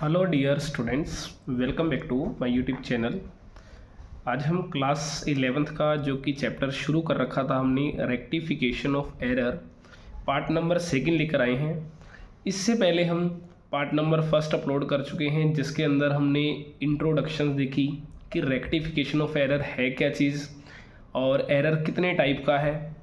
Hello dear students, welcome back to my YouTube channel. आज हम class 11th का जो कि चैप्टर शुरू कर रखा था हमने, rectification of error, part number 2 लेकर आए हैं। इससे पहले हम पार्ट नंबर 1 अपलोड कर चुके हैं, जिसके अंदर हमने इंट्रोडक्शन देखी कि रेक्टिफिकेशन ऑफ एरर है क्या चीज़ और एरर कितने टाइप का है।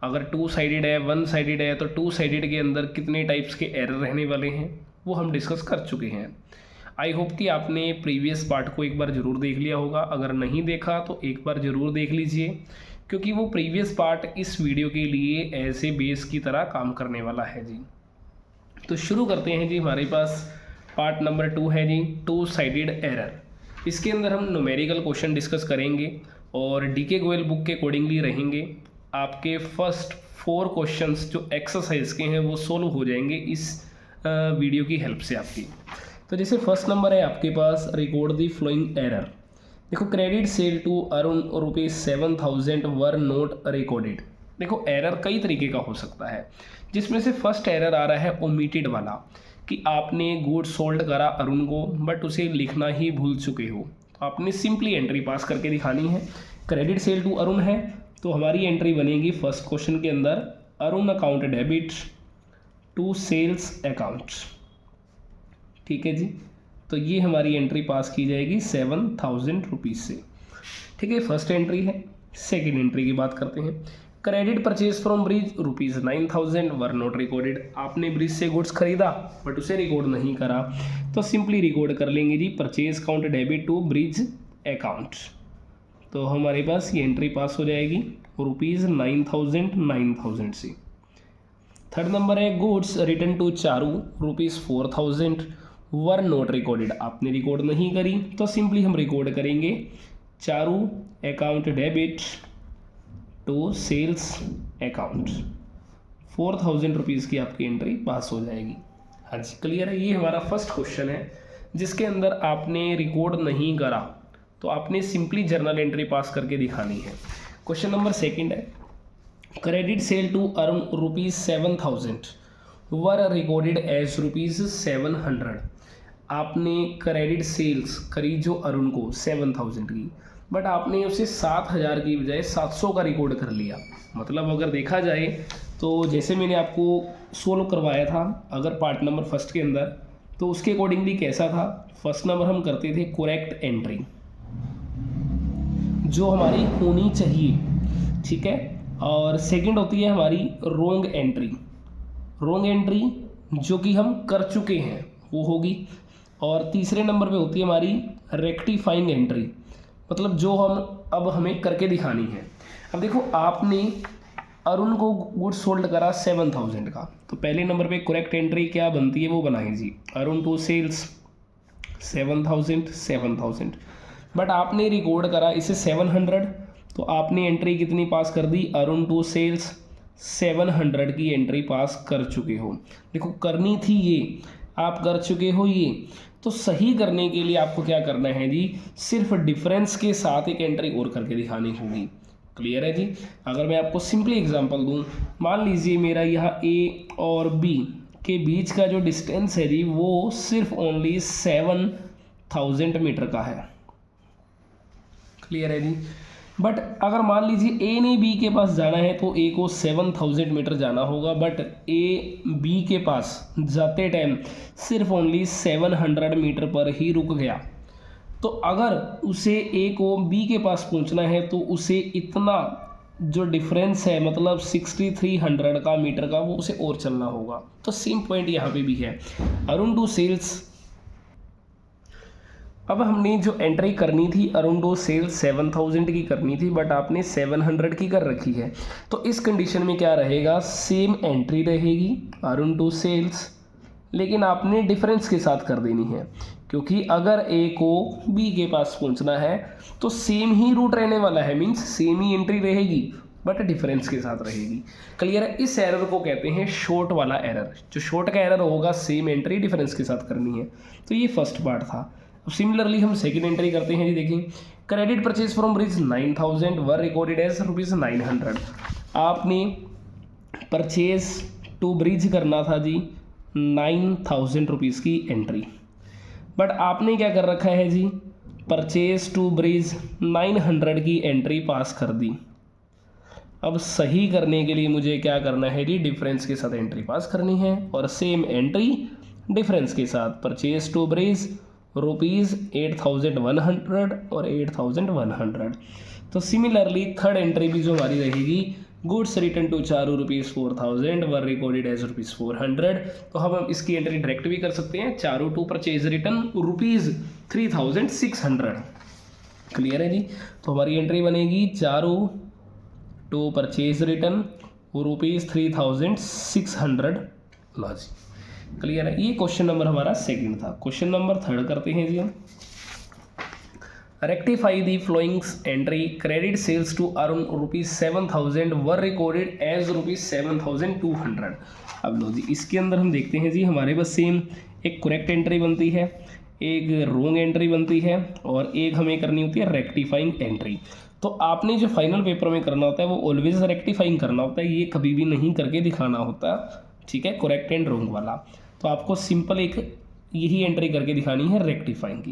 अगर 2 साइडेड है, 1 साइडेड है, तो 2 साइडेड के अंदर कितने टाइप्स के एरर रहने वाले हैं वो हम डिस्कस कर चुके हैं। आई होप कि आपने प्रीवियस पार्ट को एक बार ज़रूर देख लिया होगा। अगर नहीं देखा तो एक बार ज़रूर देख लीजिए, क्योंकि वो प्रीवियस पार्ट इस वीडियो के लिए ऐसे बेस की तरह काम करने वाला है जी। तो शुरू करते हैं जी। हमारे पास पार्ट नंबर 2 है जी, 2 साइडेड एरर। इसके अंदर हम न्यूमेरिकल क्वेश्चन डिस्कस करेंगे और डीके गोयल बुक के अकॉर्डिंगली रहेंगे। आपके फर्स्ट 4 क्वेश्चंस जो एक्सरसाइज के हैं वो सोल्व हो जाएंगे इस वीडियो की हेल्प से आपकी। तो जैसे फर्स्ट नंबर है आपके पास, रिकॉर्ड द फ्लोइंग एरर। देखो, credit sale to Arun ₹7,000 were not recorded. देखो, एरर कई तरीके का हो सकता है, जिसमें से फर्स्ट एरर आ रहा है ओमिटेड वाला, कि आपने गुड्स सोल्ड करा अरुण को बट उसे लिखना ही भूल चुके हो। तो आपने सिंपली एंट्री पास करके दिखानी है। क्रेडिट सेल टू अरुण है तो हमारी एंट्री बनेगी फर्स्ट क्वेश्चन के अंदर, Arun account debit to sales account. ठीक है जी, तो ये हमारी एंट्री पास की जाएगी 7,000 रुपीज़ से। ठीक है, फर्स्ट एंट्री है। सेकेंड एंट्री की बात करते हैं। Credit purchase from Brij ₹9,000 were not recorded. आपने ब्रिज से गुड्स खरीदा बट उसे रिकॉर्ड नहीं करा, तो सिंपली रिकॉर्ड कर लेंगे जी purchase count debit to Brij account. तो हमारे पास ये एंट्री पास हो जाएगी ₹9,000 से। थर्ड नंबर है goods return to Charu ₹4,000 were not recorded. आपने रिकॉर्ड नहीं करी तो सिंपली हम रिकॉर्ड करेंगे Charu account debit to sales account. 4,000 rupees की आपकी एंट्री पास हो जाएगी। हाँ जी, क्लियर है। ये हमारा फर्स्ट क्वेश्चन है जिसके अंदर आपने रिकॉर्ड नहीं करा, तो आपने सिंपली जर्नल एंट्री पास करके दिखानी है। क्वेश्चन नंबर सेकंड है, credit sale to Arun ₹7,000 were recorded as ₹700। आपने क्रेडिट सेल्स करी जो अरुण को 7,000 की, बट आपने उसे 7,000 की बजाय 700 का रिकॉर्ड कर लिया। मतलब अगर देखा जाए तो जैसे मैंने आपको सोल्व करवाया था अगर पार्ट नंबर फर्स्ट के अंदर, तो उसके अकॉर्डिंगली कैसा था। फर्स्ट नंबर हम करते थे करेक्ट एंट्री जो हमारी होनी चाहिए, ठीक है, और सेकंड होती है हमारी रोंग एंट्री। रोंग एंट्री जो कि हम कर चुके हैं वो होगी। और तीसरे नंबर पे होती है हमारी रेक्टिफाइंग एंट्री, मतलब जो हम अब हमें करके दिखानी है। अब देखो, आपने अरुण को गुड्स सोल्ड करा 7,000 का, तो पहले नंबर पे करेक्ट एंट्री क्या बनती है वो बनाई जी। अरुण टू सेल्स 7,000, बट आपने रिकॉर्ड करा इसे 700, तो आपने एंट्री कितनी पास कर दी, अरुण टू सेल्स 700 की एंट्री पास कर चुके हो। देखो, करनी थी ये, आप कर चुके हो ये, तो सही करने के लिए आपको क्या करना है जी, सिर्फ डिफरेंस के साथ एक एंट्री और करके दिखानी होगी। क्लियर है जी। अगर मैं आपको सिंपली एग्जांपल दूं, मान लीजिए मेरा यहाँ ए और बी के बीच का जो डिस्टेंस है जी वो सिर्फ ओनली 7,000 मीटर का है। क्लियर है जी। बट अगर मान लीजिए ए ने बी के पास जाना है तो ए को 7,000 मीटर जाना होगा, बट ए बी के पास जाते टाइम सिर्फ ओनली 700 मीटर पर ही रुक गया। तो अगर उसे ए को बी के पास पहुंचना है तो उसे इतना जो डिफरेंस है, मतलब 6,300 का मीटर का, वो उसे और चलना होगा। तो सेम पॉइंट यहाँ पे भी है। अरुण टू सेल्स, अब हमने जो एंट्री करनी थी अरुण टू सेल्स 7,000 की करनी थी, बट आपने 700 की कर रखी है। तो इस कंडीशन में क्या रहेगा, सेम एंट्री रहेगी अरुण टू सेल्स, लेकिन आपने डिफरेंस के साथ कर देनी है, क्योंकि अगर ए को बी के पास पहुंचना है तो सेम ही रूट रहने वाला है, मीन्स सेम ही एंट्री रहेगी बट डिफरेंस के साथ रहेगी। क्लियर है। इस एरर को कहते हैं शॉर्ट वाला एरर। जो शॉर्ट का एरर होगा, सेम एंट्री डिफरेंस के साथ करनी है। तो ये फर्स्ट पार्ट था। अब सिमिलरली हम सेकेंड एंट्री करते हैं जी। देखिए, credit purchase from Brij 9,000 were recorded as ₹900। आपने परचेज टू ब्रिज करना था जी 9,000 रुपीज़ की एंट्री। बट आपने क्या कर रखा है जी, परचेज टू ब्रिज 900 की एंट्री पास कर दी। अब सही करने के लिए मुझे क्या करना है जी, डिफरेंस के साथ एंट्री पास करनी है, और सेम एंट्री डिफरेंस के साथ, परचेज टू ब्रिज ₹8,100 और 8,100। तो सिमिलरली थर्ड एंट्री भी जो हमारी रहेगी, goods return to Charu ₹4,000 were recorded as ₹400। तो हम इसकी एंट्री डायरेक्ट भी कर सकते हैं, Charu to purchase return ₹3,600। Clear है जी। तो हमारी एंट्री बनेगी चारू टू परचेज रिटर्न ₹3,600। लो जी, क्लियर है। ये क्वेश्चन नंबर हमारा सेकंड था। क्वेश्चन नंबर थर्ड करते हैं जी हम। Rectify the followings entry, credit sales to Arun ₹7,000 were recorded as ₹7,200। अब लो जी, इसके अंदर हम देखते हैं जी, हमारे पास सेम एक करेक्ट एंट्री बनती है, एक रॉन्ग एंट्री बनती है, और एक हमें करनी होती है रेक्टिफाइंग एंट्री। तो आपने जो फाइनल पेपर में करना होता है वो ऑलवेज रेक्टिफाइंग करना होता है, ये कभी भी नहीं करके दिखाना होता, ठीक है, करेक्ट एंड रॉन्ग वाला। तो आपको सिंपल एक यही एंट्री करके दिखानी है रेक्टिफाइंग की।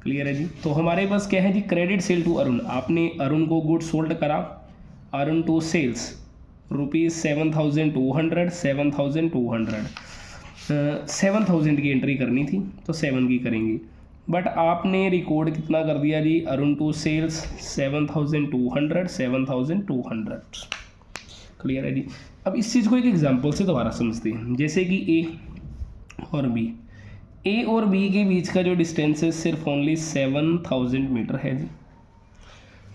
क्लियर है जी। तो हमारे पास क्या है जी, क्रेडिट सेल टू अरुण, आपने अरुण को गुड सोल्ड करा, अरुण टू सेल्स ₹7,200 7,000 की एंट्री करनी थी तो 7 की करेंगे, बट आपने रिकॉर्ड कितना कर दिया जी, अरुण टू सेल्स 7,200। क्लियर है जी। अब इस चीज़ को एक एग्जांपल से दोबारा समझते हैं, जैसे कि ए और बी, ए और बी के बीच का जो डिस्टेंस है सिर्फ ओनली 7,000 मीटर है जी।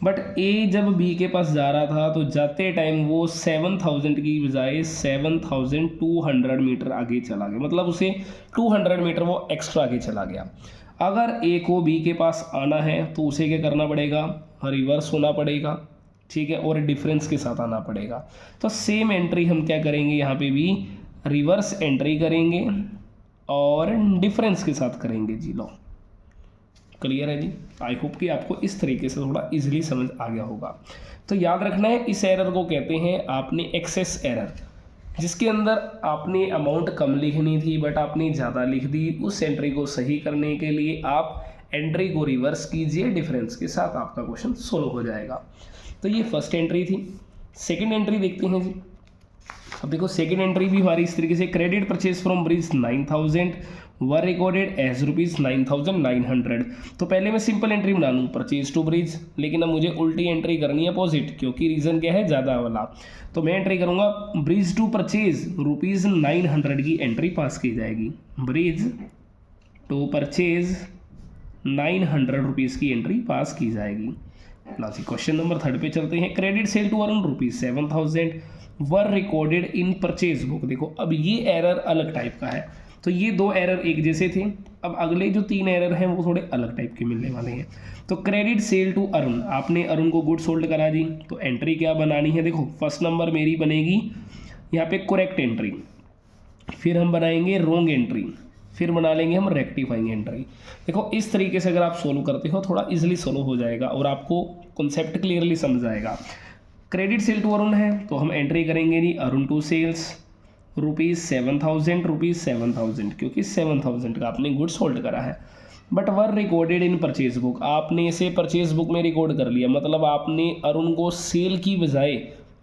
बट ए जब बी के पास जा रहा था तो जाते टाइम वो 7,000 की बजाय 7,200 मीटर आगे चला गया, मतलब उसे 200 मीटर वो एक्स्ट्रा आगे चला गया। अगर ए को बी के पास आना है तो उसे क्या करना पड़ेगा, रिवर्स होना पड़ेगा, ठीक है, और डिफरेंस के साथ आना पड़ेगा। तो सेम एंट्री हम क्या करेंगे, यहाँ पे भी रिवर्स एंट्री करेंगे और डिफरेंस के साथ करेंगे जी। लो क्लियर है जी। आई होप कि आपको इस तरीके से थोड़ा इजीली समझ आ गया होगा। तो याद रखना है, इस एरर को कहते हैं आपने एक्सेस एरर, जिसके अंदर आपने अमाउंट कम लिखनी थी बट आपने ज़्यादा लिख दी। उस एंट्री को सही करने के लिए आप एंट्री को रिवर्स कीजिए, डिफरेंस के साथ आपका क्वेश्चन सोल्व हो जाएगा। तो ये फर्स्ट एंट्री थी। सेकेंड एंट्री देखते हैं जी। अब देखो सेकेंड एंट्री भी हमारी इस तरीके से, credit purchase from Brij 9,000 were recorded as ₹9,900। तो पहले मैं सिंपल एंट्री बना लूँ, परचेज टू ब्रिज, लेकिन अब मुझे उल्टी एंट्री करनी है अपोजिट, क्योंकि रीज़न क्या है, ज़्यादा वाला। तो मैं एंट्री करूँगा ब्रिज टू परचेज ₹900 की एंट्री पास की जाएगी, ब्रिज टू परचेज 900 रुपीज़ की एंट्री पास की जाएगी। लास्ट क्वेश्चन नंबर थर्ड पे चलते हैं। Credit sale to Arun ₹7,000 were recorded in purchase book. देखो अब ये एरर अलग टाइप का है, तो ये दो एरर एक जैसे थे, अब अगले जो 3 एरर हैं वो थोड़े अलग टाइप के मिलने वाले हैं। तो क्रेडिट सेल टू अरुण, आपने अरुण को गुड सोल्ड करा जी, तो एंट्री क्या बनानी है, देखो फर्स्ट नंबर मेरी बनेगी यहाँ पे करेक्ट एंट्री, फिर हम बनाएंगे रॉन्ग एंट्री, फिर बना लेंगे हम रेक्टिफाइंग एंट्री। देखो इस तरीके से अगर आप सोल्व करते हो थोड़ा इजीली सोल्व हो जाएगा और आपको कॉन्सेप्ट क्लियरली समझ आएगा। क्रेडिट सेल टू अरुण है तो हम एंट्री करेंगे जी, अरुण टू सेल्स ₹7,000 क्योंकि 7,000 का आपने गुड सोल्ड करा है। But were recorded in purchase book, आपने इसे परचेज बुक में रिकॉर्ड कर लिया, मतलब आपने अरुण को सेल की बजाय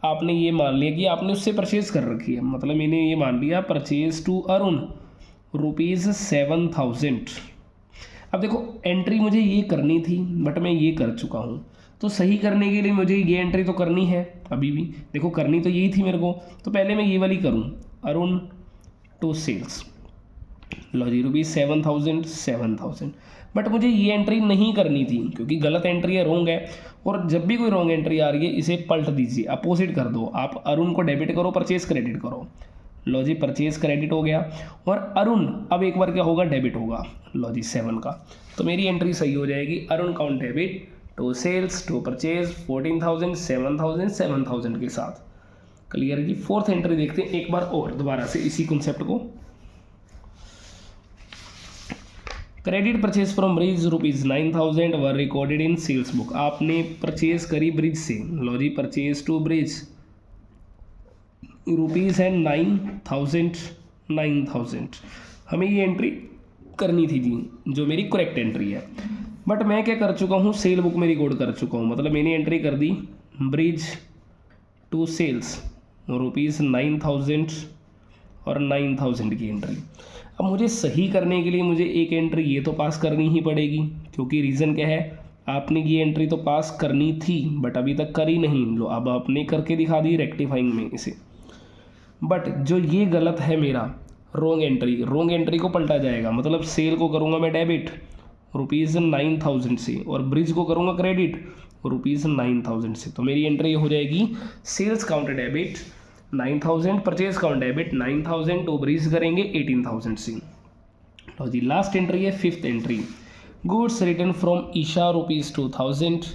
आपने ये मान लिया कि आपने उससे परचेज कर रखी है, मतलब मैंने ये मान लिया परचेज टू अरुण ₹7,000। अब देखो एंट्री मुझे ये करनी थी बट मैं ये कर चुका हूँ, तो सही करने के लिए मुझे ये एंट्री तो करनी है, अभी भी देखो करनी तो यही थी मेरे को, तो पहले मैं ये वाली करूँ, अरुण टू सेल्स, लो जी ₹7,000। बट मुझे ये एंट्री नहीं करनी थी क्योंकि गलत एंट्री है, रॉन्ग है। और जब भी कोई रॉन्ग एंट्री आ रही है इसे पलट दीजिए, अपोजिट कर दो, आप अरुण को डेबिट करो, परचेज क्रेडिट करो। लो जी परचेज क्रेडिट हो गया और अरुण अब एक बार क्या होगा, डेबिट होगा, लो जी 7 का, तो मेरी एंट्री सही हो जाएगी। Arun count debit to sales to purchase 14,000 7,000 7,000 के साथ। क्लियर जी। फोर्थ एंट्री देखते हैं एक बार और दोबारा से इसी कॉन्सेप्ट को। Credit purchase from Brij ₹9,000 were recorded in sales book, आपने परचेज करी ब्रिज से, लो जी परचेज टू ब्रिज ₹9,000 हमें ये एंट्री करनी थी जी, जो मेरी करेक्ट एंट्री है। बट मैं क्या कर चुका हूँ, सेल बुक में रिकॉर्ड कर चुका हूँ, मतलब मैंने एंट्री कर दी ब्रिज टू सेल्स ₹9,000 और 9,000 की एंट्री। अब मुझे सही करने के लिए मुझे एक एंट्री ये तो पास करनी ही पड़ेगी, क्योंकि रीज़न क्या है, आपने ये एंट्री तो पास करनी थी बट अभी तक करी नहीं, लो अब आपने करके दिखा दी रेक्टिफाइंग में इसे। बट जो ये गलत है मेरा, रोंग एंट्री को पलटा जाएगा, मतलब सेल को करूँगा मैं डेबिट ₹9,000 से और ब्रिज को करूँगा क्रेडिट ₹9,000 से। तो मेरी एंट्री हो जाएगी sales count debit 9,000, purchase count debit 9,000, तो ब्रिज करेंगे 18,000 से। तो जी लास्ट एंट्री है fifth entry, goods return from Isha ₹2,000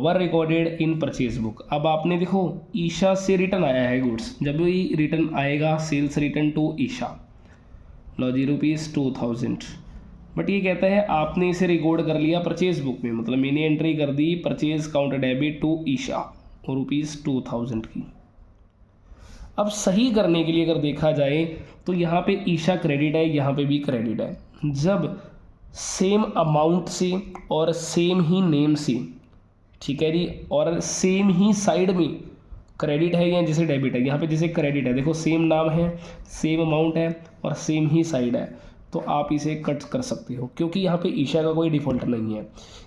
were recorded in purchase book. अब आपने देखो ईशा से रिटर्न आया है गुड्स, जब भी रिटर्न आएगा सेल्स रिटर्न टू ईशा, लो जी ₹2,000। बट ये कहता है आपने इसे रिकॉर्ड कर लिया परचेज बुक में, मतलब मैंने एंट्री कर दी purchase count debit to Isha ₹2,000 की। अब सही करने के लिए अगर देखा जाए तो यहाँ पे ईशा क्रेडिट है, यहाँ पे भी क्रेडिट है। जब सेम अमाउंट से और सेम ही नेम से, ठीक है जी, और सेम ही साइड में क्रेडिट है या जैसे डेबिट है, यहाँ पे जैसे क्रेडिट है, देखो सेम नाम है, सेम अमाउंट है और सेम ही साइड है, तो आप इसे कट कर सकते हो, क्योंकि यहाँ पे ईशा का कोई डिफ़ॉल्ट नहीं है।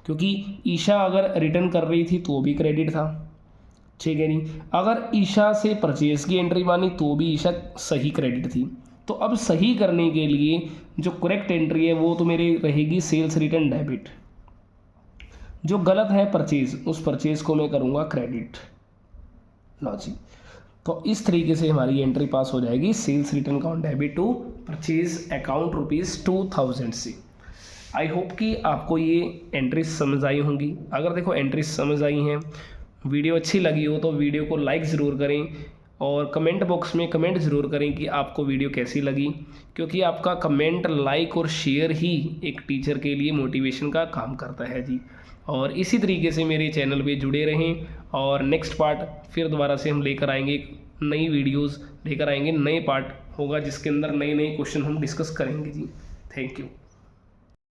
क्योंकि ईशा अगर रिटर्न कर रही थी तो भी क्रेडिट था, ठीक है नहीं, अगर ईशा से परचेज की एंट्री मानी तो भी ईशा सही क्रेडिट थी। तो अब सही करने के लिए जो करेक्ट एंट्री है वो तो मेरी रहेगी सेल्स रिटर्न डेबिट, जो गलत है परचेज, उस परचेज को मैं करूँगा क्रेडिट। लो जी, तो इस तरीके से हमारी एंट्री पास हो जाएगी sales return count debit to purchase account ₹2,000 से। आई होप कि आपको ये एंट्री समझ आई होंगी। अगर देखो एंट्री समझ आई हैं, वीडियो अच्छी लगी हो तो वीडियो को लाइक ज़रूर करें और कमेंट बॉक्स में कमेंट ज़रूर करें कि आपको वीडियो कैसी लगी, क्योंकि आपका कमेंट, लाइक और शेयर ही एक टीचर के लिए मोटिवेशन का काम करता है जी। और इसी तरीके से मेरे चैनल पे जुड़े रहें, और नेक्स्ट पार्ट फिर दोबारा से हम लेकर आएंगे, नई वीडियोस लेकर आएंगे, नए पार्ट होगा जिसके अंदर नए नए क्वेश्चन हम डिस्कस करेंगे जी। Thank you.